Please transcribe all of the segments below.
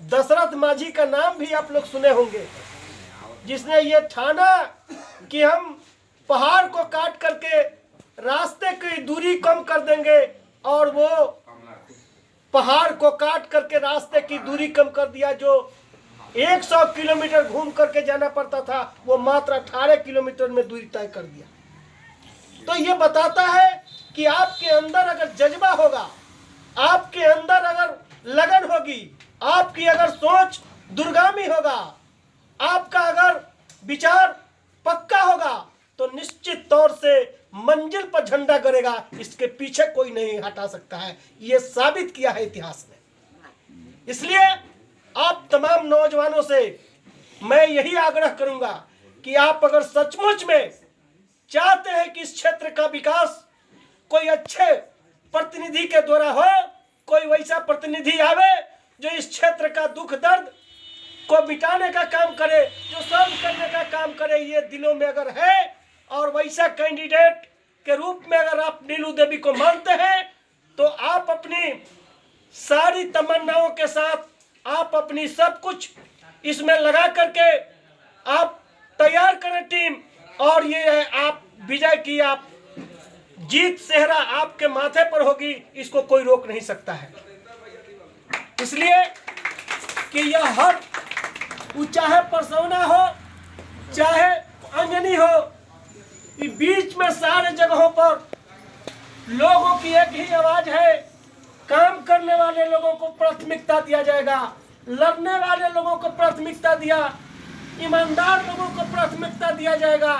दशरथ माझी का नाम भी आप लोग सुने होंगे, जिसने ये ठाना कि हम पहाड़ को काट करके रास्ते की दूरी कम कर देंगे, और वो पहाड़ को काट करके रास्ते की दूरी कम कर दिया। जो 100 किलोमीटर घूम करके जाना पड़ता था, वो मात्र 18 किलोमीटर में दूरी तय कर दिया। तो ये बताता है कि आपके अंदर अगर जज्बा होगा, आपके अंदर अगर लगन होगी, आपकी अगर सोच दूरगामी होगा, आपका अगर विचार पक्का होगा, तो निश्चित तौर से मंजिल पर झंडा गरेगा, इसके पीछे कोई नहीं हटा सकता है। ये साबित किया है इतिहास ने। इसलिए आप तमाम नौजवानों से मैं यही आग्रह करूंगा कि आप अगर सचमुच में चाहते हैं कि इस क्षेत्र का विकास कोई अच्छे प्रतिनिधि के द्वारा हो, कोई वैसा प्रतिनिधि आवे जो इस क्षेत्र का दुख दर्द को मिटाने का काम करे, जो सॉल्व करने का काम करे, ये दिलों में अगर है, और वैसा कैंडिडेट के रूप में अगर आप नीलू देवी को मानते हैं, तो आप अपनी सारी तमन्नाओं के साथ आप अपनी सब कुछ इसमें लगा करके आप तैयार करें टीम, और ये है आप विजय की, आप जीत सेहरा आपके माथे पर होगी, इसको कोई रोक नहीं सकता है। इसलिए कि यह हर चाहे परसौना हो चाहे अंजनी हो, बीच में सारे जगहों पर लोगों की एक ही आवाज है, काम करने वाले लोगों को प्राथमिकता दिया जाएगा, लड़ने वाले लोगों को प्राथमिकता दिया, ईमानदार लोगों को प्राथमिकता दिया जाएगा।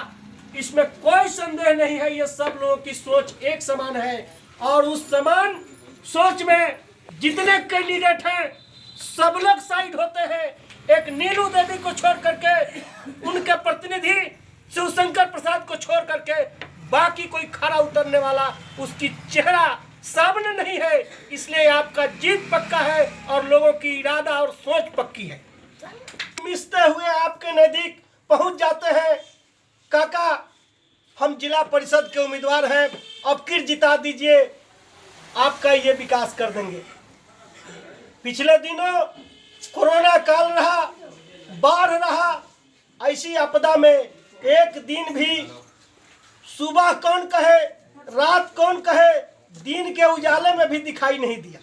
इसमें कोई संदेह नहीं है, ये सब लोगों की सोच एक समान है, और उस समान सोच में जितने कैंडिडेट हैं सब लोग साइड होते हैं। एक नीलू देवी को छोड़ करके, उनके प्रतिनिधि शिवशंकर प्रसाद को छोड़ करके बाकी कोई खड़ा उतरने वाला उसकी चेहरा सामने नहीं है। इसलिए आपका जीत पक्का है और लोगों की इरादा और सोच पक्की है। मिसते हुए आपके नजदीक पहुंच जाते हैं, काका हम जिला परिषद के उम्मीदवार हैं, अब किर जिता दीजिए, आपका ये विकास कर देंगे। पिछले दिनों कोरोना काल रहा, बाढ़ रहा, ऐसी आपदा में एक दिन भी सुबह कौन कहे रात कौन कहे, दिन के उजाले में भी दिखाई नहीं दिया,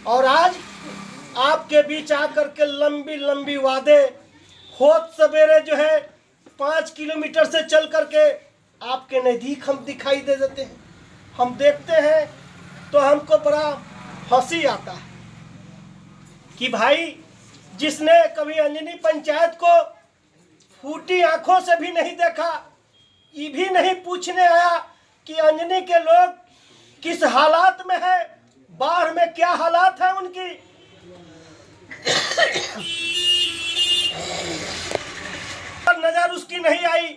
और आज आपके बीच आकर के लंबी लंबी वादे, होत सवेरे जो है 5 किलोमीटर से चल करके आपके नज़दीक हम दिखाई दे देते हैं। हम देखते हैं तो हमको बड़ा हंसी आता है कि भाई जिसने कभी अंजनी पंचायत को फूटी आंखों से भी नहीं देखा, ये भी नहीं पूछने आया कि अंजनी के लोग किस हालात में है, बाढ़ में क्या हालात है उनकी, नजर उसकी नहीं आई,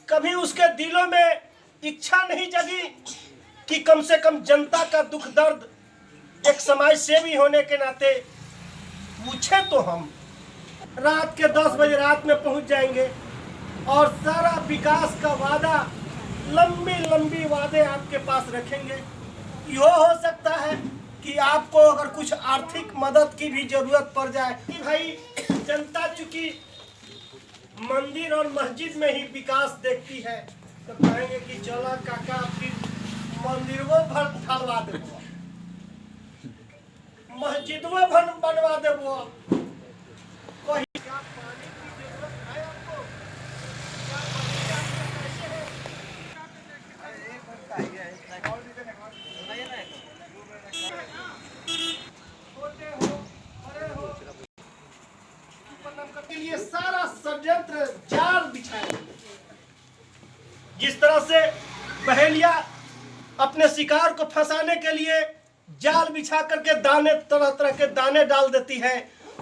कभी उसके दिलों में इच्छा नहीं जगी कि कम से कम जनता का दुख दर्द एक समाज सेवी होने के नाते पूछे। तो हम रात के 10 बजे रात में पहुंच जाएंगे और सारा विकास का वादा, लंबी लंबी वादे आपके पास रखेंगे। यह हो सकता है कि आपको अगर कुछ आर्थिक मदद की भी जरूरत पड़ जाए कि भाई जनता चूंकि मंदिर और मस्जिद में ही विकास देखती है, तो कहेंगे कि चलो काका फिर मंदिरों भर ढलवा देबो, मस्जिदों भर बनवा देबो, कहीं क्या पानी की जरूरत है आपको, क्या छोटे हो बड़े हो के लिए सारा षड्यंत्र जाल बिछाया। जिस तरह से बहेलिया अपने शिकार को फंसाने के लिए जाल बिछा करके दाने, तरह तरह के दाने डाल देती है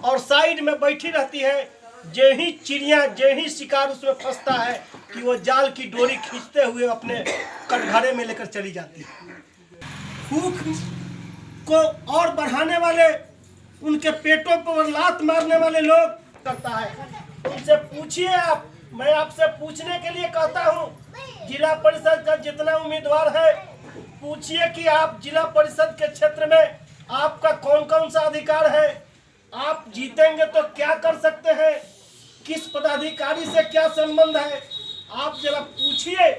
और साइड में बैठी रहती है, जे ही चिड़िया जे ही शिकार उसमें फंसता है कि वो जाल की डोरी खींचते हुए अपने कटघरे में लेकर चली जाती है। भूख को और बढ़ाने वाले, उनके पेटों पर लात मारने वाले लोग करता है। उनसे पूछिए आप, मैं आपसे पूछने के लिए कहता हूँ, जिला परिषद का जितना उम्मीदवार है पूछिए कि आप जिला परिषद के क्षेत्र में आपका कौन कौन सा अधिकार है, आप जीतेंगे तो क्या कर सकते हैं, किस पदाधिकारी से क्या संबंध है, आप जरा पूछिए।